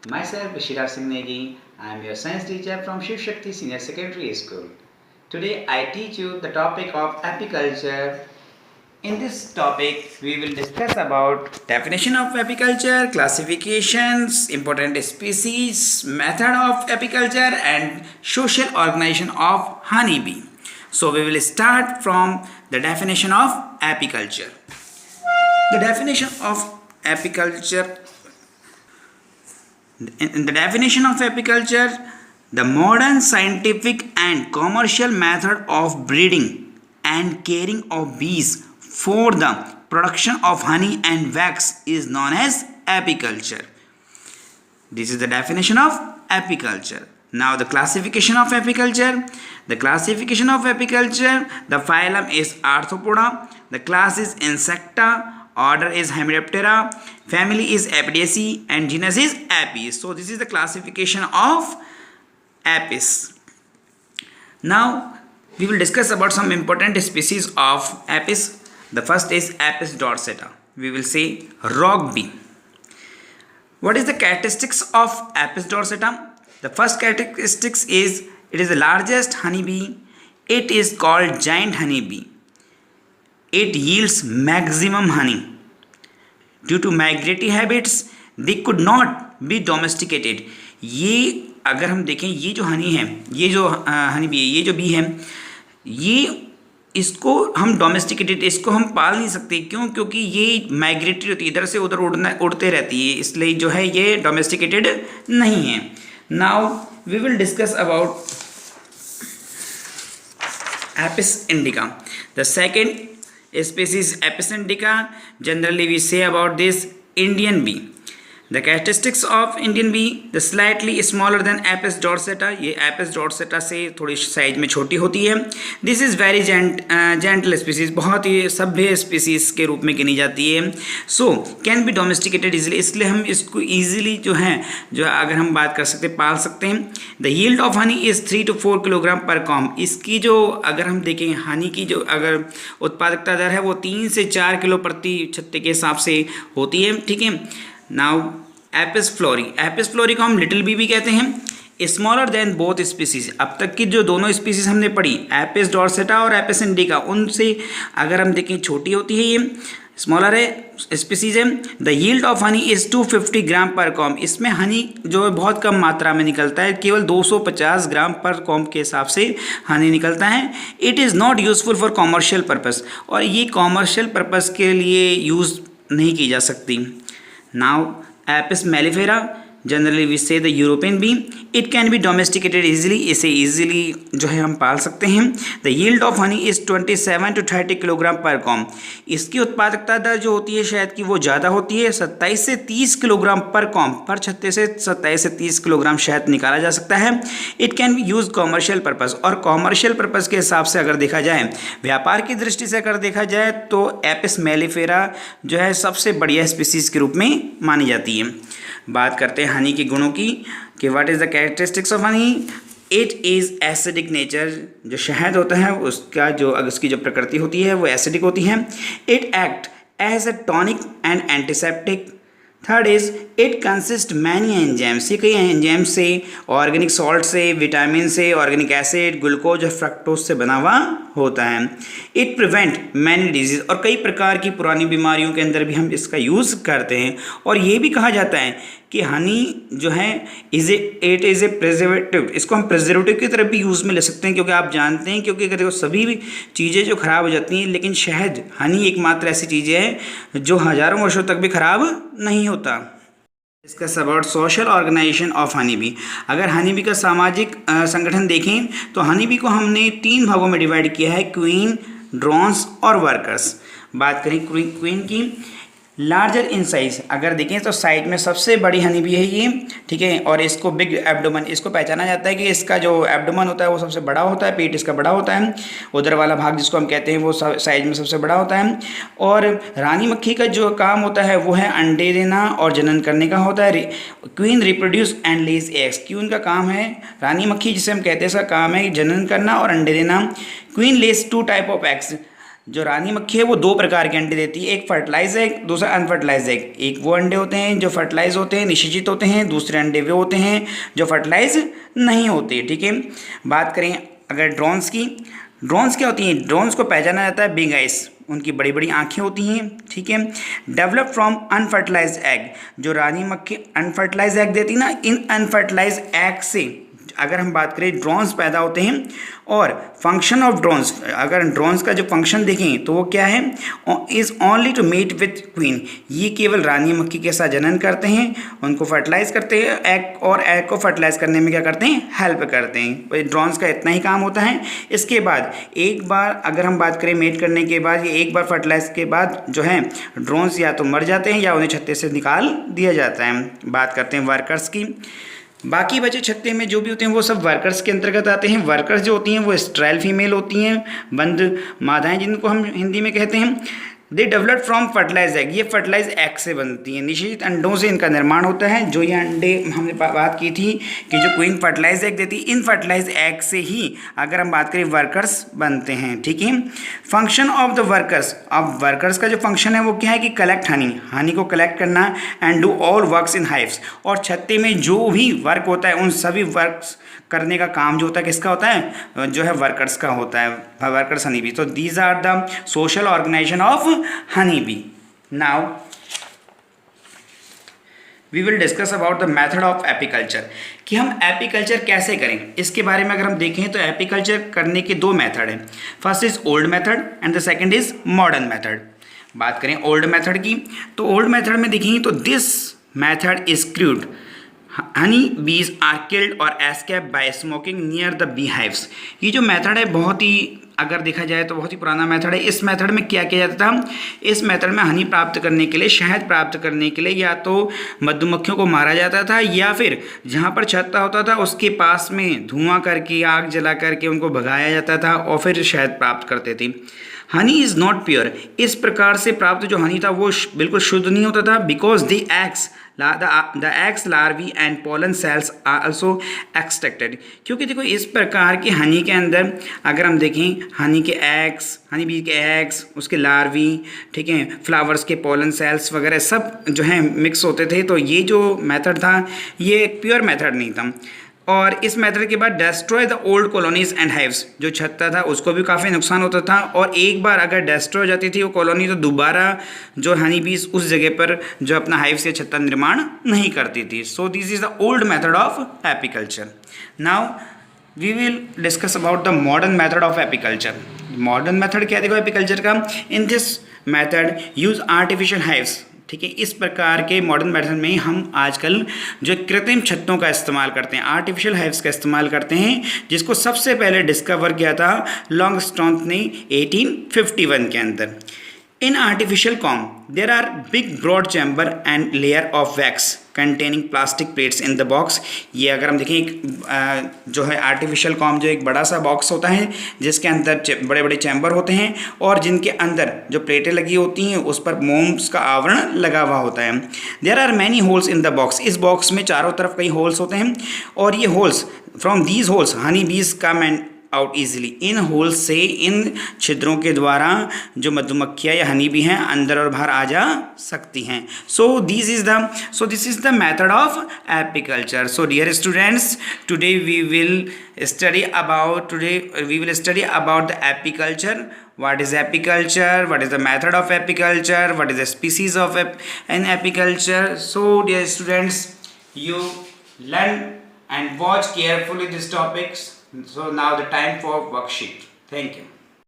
Myself Bashira Singh Negi. I am your science teacher from Shiv Shakti Senior Secondary School. Today I teach you the topic of apiculture. In this topic we will discuss about definition of apiculture, classifications, important species, method of apiculture and social organization of honeybee. So we will start from the definition of apiculture. The definition of apiculture In the definition of apiculture, the modern scientific and commercial method of breeding and caring of bees for the production of honey and wax is known as apiculture. This is the definition of apiculture. Now the classification of apiculture. The classification of apiculture, the phylum is Arthropoda, the class is Insecta, order is Hymenoptera, family is Apidaceae and genus is Apis. So this is the classification of Apis. Now we will discuss about some important species of Apis. The first is Apis dorsata. We will say rock bee. What is the characteristics of Apis dorsata? The first characteristics is it is the largest honeybee. It is called giant honeybee. It yields maximum honey. Due to migratory habits, they could not be domesticated. ये अगर हम देखें, ये जो हनी है, ये जो honey bee है, ये जो बी है, ये इसको हम डोमेस्टिकेटेड, इसको हम पाल नहीं सकते. क्यों? क्योंकि ये माइग्रेटरी होती है, इधर से उधर उड़ते रहती है, इसलिए जो है ये डोमेस्टिकेटेड नहीं है. Now we will discuss about Apis indica. The second species Apis indica. Generally we say about this Indian bee. The characteristics of Indian bee, the slightly smaller than Apis dorsata. ये Apis dorsata से थोड़ी size में छोटी होती है. This is very gentle species, बहुत ही सभ्य species के रूप में गिनी जाती है. So can be domesticated easily, इसलिए हम इसको easily जो अगर हम बात कर सकते हैं, पाल सकते हैं. The yield of honey is 3 to 4 kilogram पर कॉम. इसकी जो अगर हम देखें हनी की जो अगर उत्पादकता दर है वो 3 से 4 किलो प्रति छत्ते के हिसाब से होती है. ठीक है. Now Apis florea. Apis florea को हम लिटिल बी भी कहते हैं. Smaller than both species. अब तक की जो दोनों स्पीसीज हमने पढ़ी, एपिस डॉर्सेटा और एपिस इंडिका, उनसे अगर हम देखें छोटी होती है, ये स्मॉलर है स्पीसीज है. The yield of honey is 250 ग्राम पर कॉम. इसमें हनी जो है बहुत कम मात्रा में निकलता है, केवल 250 ग्राम पर कॉम के हिसाब से हनी निकलता है. It is not useful for commercial purpose, और ये कॉमर्शियल पर्पस के लिए यूज़ नहीं की जा सकती. Now Apis mellifera, generally we say the European bee. It can be domesticated easily. इसे easily जो है हम पाल सकते हैं. The yield of honey is 27 to 30 kilogram पर कॉम. इसकी उत्पादकता दर जो होती है शायद कि वो ज़्यादा होती है, 27 से 30 किलोग्राम पर कॉम. पर छत्ते से 27 से 30 किलोग्राम शहद निकाला जा सकता है. It can be use commercial purpose, और कॉमर्शियल पर्पज़ के हिसाब से अगर देखा जाए, व्यापार की दृष्टि से अगर देखा जाए तो एपिस मेलिफेरा जो है सबसे बढ़िया स्पीसीज़ के रूप में मानी जाती है. बात करते हैं हनी के गुणों की कि what is the characteristics of honey. It is acidic nature. जो शहद होता है उसकी जो प्रकृति होती है वो एसिडिक होती है. It act as a tonic and antiseptic. Third is it consist many enzymes. ये कई एंजाइम से, ऑर्गेनिक सॉल्ट से, विटामिन से, ऑर्गेनिक एसिड, ग्लूकोज और फ्रक्टोज से बना हुआ होता है. इट प्रिवेंट मैनी डिजीज, और कई प्रकार की पुरानी बीमारियों के अंदर भी हम इसका यूज़ करते हैं. और ये भी कहा जाता है कि हनी जो है इट इज़ ए प्रिजर्वेटिव. इसको हम प्रिजर्वेटिव की तरफ भी यूज़ में ले सकते हैं, क्योंकि आप जानते हैं, क्योंकि अगर देखो सभी भी चीज़ें जो ख़राब हो जाती हैं, लेकिन शहद, हनी एकमात्र ऐसी चीज़ है जो हज़ारों वर्षों तक भी ख़राब नहीं होता. Discuss about social organization of honey bee. अगर हनी बी का सामाजिक संगठन देखें तो हनी बी को हमने 3 भागों में डिवाइड किया है, क्वीन, ड्रोन्स और वर्कर्स. बात करें क्वीन की, लार्जर इन साइज. अगर देखें तो साइज में सबसे बड़ी हनी बी है ये. ठीक है. और इसको बिग एब्डोमन, इसको पहचाना जाता है कि इसका जो एब्डोमन होता है वो सबसे बड़ा होता है, पेट इसका बड़ा होता है, उधर वाला भाग जिसको हम कहते हैं वो साइज में सबसे बड़ा होता है. और रानी मक्खी का जो काम होता है वो है अंडे देना और जनन करने का होता है. Queen reproduce and Lay's eggs. Queen का काम है, रानी मक्खी जिसे हम कहते हैं इसका काम है जनन करना और अंडे देना. Queen lays 2 type of eggs. जो रानी मक्खी है वो दो प्रकार के अंडे देती है, एक फर्टिलाइज एग, दूसरा अनफर्टिलाइज एग। एक वो अंडे होते हैं जो फर्टिलाइज होते हैं, निषेचित होते हैं, दूसरे अंडे वे होते हैं जो फर्टिलाइज नहीं होते। ठीक है, बात करें अगर ड्रोन्स की, ड्रोन्स क्या होती हैं? ड्रोन्स को पहचाना जाता है बिग आइस, उनकी बड़ी बड़ी आंखें होती हैं। ठीक है, डेवलप फ्रॉम अनफर्टिलाइज एग, जो रानी मक्खी अनफर्टिलाइज एग देती ना, इन अनफर्टिलाइज एग से अगर हम बात करें ड्रोन्स पैदा होते हैं। और फंक्शन ऑफ ड्रोन्स, अगर ड्रोन्स का जो फंक्शन देखें तो वो क्या है? Is only to mate with queen, ये केवल रानी मक्खी के साथ जनन करते हैं, उनको फर्टिलाइज करते हैं एग, और एग को फर्टिलाइज करने में क्या करते हैं? हेल्प करते हैं। ड्रोन्स का इतना ही काम होता है। इसके बाद एक बार अगर हम बात करें मेट करने के बाद, ये एक बार फर्टिलाइज के बाद जो है ड्रोन्स या तो मर जाते हैं या उन्हें छत्ते से निकाल दिया जाता है। बात करते हैं वर्कर्स की। बाकी बचे छत्ते में जो भी होते हैं वो सब वर्कर्स के अंतर्गत आते हैं। वर्कर्स जो होती हैं वो स्टेराइल फीमेल होती हैं, बंद मादाएं जिनको हम हिंदी में कहते हैं। They develop from fertilize egg, ये फर्टिलाइज एग से बनती हैं। निषेचित अंडों से इनका निर्माण होता है। जो ये अंडे हमने बात की थी कि जो क्वीन फर्टिलाइज एग देती है, इन फर्टिलाइज एग से ही अगर हम बात करें वर्कर्स बनते हैं। ठीक है, फंक्शन ऑफ द वर्कर्स, अब वर्कर्स का जो फंक्शन है वो क्या है कि कलेक्ट हनी, हनी को कलेक्ट करना, and do all works in hives, और छत्ते में जो भी वर्क होता है उन सभी वर्क्स करने का काम जो होता है किसका होता है? जो है वर्कर्स का होता है, वर्कर्स हनी बी। तो these are the social organization of honey bee. Now we will discuss about the method of apiculture, कि हम एपीकल्चर कैसे करें। इसके बारे में अगर हम देखें तो एपीकल्चर करने के दो मेथड हैं। First is old method and the second is modern method. बात करें ओल्ड मेथड की, तो ओल्ड मेथड में देखेंगे तो this method is crude, Honey bees are killed और escape by smoking near the bee hives. ये जो मेथड है बहुत ही, अगर देखा जाए तो बहुत ही पुराना मेथड है। इस मेथड में क्या किया जाता था? इस मेथड में हनी प्राप्त करने के लिए, शहद प्राप्त करने के लिए या तो मधुमक्खियों को मारा जाता था या फिर जहाँ पर छत्ता होता था उसके पास में धुआं करके, आग जला करके उनको भगाया जाता था और फिर शहद प्राप्त करते थे। हनी इज़ नॉट प्योर, इस प्रकार से प्राप्त जो हनी था वो बिल्कुल शुद्ध नहीं होता था। Because the eggs larvae and pollen cells are also extracted, क्योंकि देखो इस प्रकार के हनी के अंदर अगर हम देखें हनी के एग्स, हनी बी के एग्स, उसके लार्वी, ठीक है, फ्लावर्स के पोलन सेल्स वगैरह सब जो है मिक्स होते थे। तो ये जो मेथड था ये एक प्योर मेथड नहीं था। और इस मेथड के बाद destroy the old colonies and hives, जो छत्ता था उसको भी काफ़ी नुकसान होता था। और एक बार अगर डेस्ट्रॉय हो जाती थी वो कॉलोनी तो दोबारा जो हनी बीज उस जगह पर जो अपना हाइव्स या छत्ता निर्माण नहीं करती थी। So this is the old method of apiculture. Now we will discuss about the modern method of apiculture. Modern method क्या देखो एपीकल्चर का? In this method use artificial hives. ठीक है, इस प्रकार के मॉडर्न मेथड में हम आजकल जो कृत्रिम छत्तों का इस्तेमाल करते हैं, आर्टिफिशियल हाइव्स का इस्तेमाल करते हैं, जिसको सबसे पहले डिस्कवर किया था लॉन्गस्ट्रॉथ ने 1851 के अंदर। In artificial comb there are big brood chamber and layer of wax containing plastic plates in the box. ये अगर हम देखें एक जो है आर्टिफिशियल कॉम जो एक बड़ा सा बॉक्स होता है जिसके अंदर बड़े बड़े चैम्बर होते हैं और जिनके अंदर जो प्लेटें लगी होती हैं उस पर मोम्स का आवरण लगा हुआ होता है। There are many holes in the box, इस बॉक्स में चारों तरफ कई होल्स होते हैं और ये holes, from these holes honey bees come and out easily. इन होल्स से, इन छिद्रों के द्वारा जो मधुमक्खियाँ या हनी भी हैं अंदर और बाहर आ जा सकती हैं। So this is the method of apiculture. So dear students, today we will study about the apiculture. What is apiculture? What is the method of apiculture? What is the species of an apiculture? So dear students, you learn and watch carefully these topics. So now the time for worksheet. Thank you.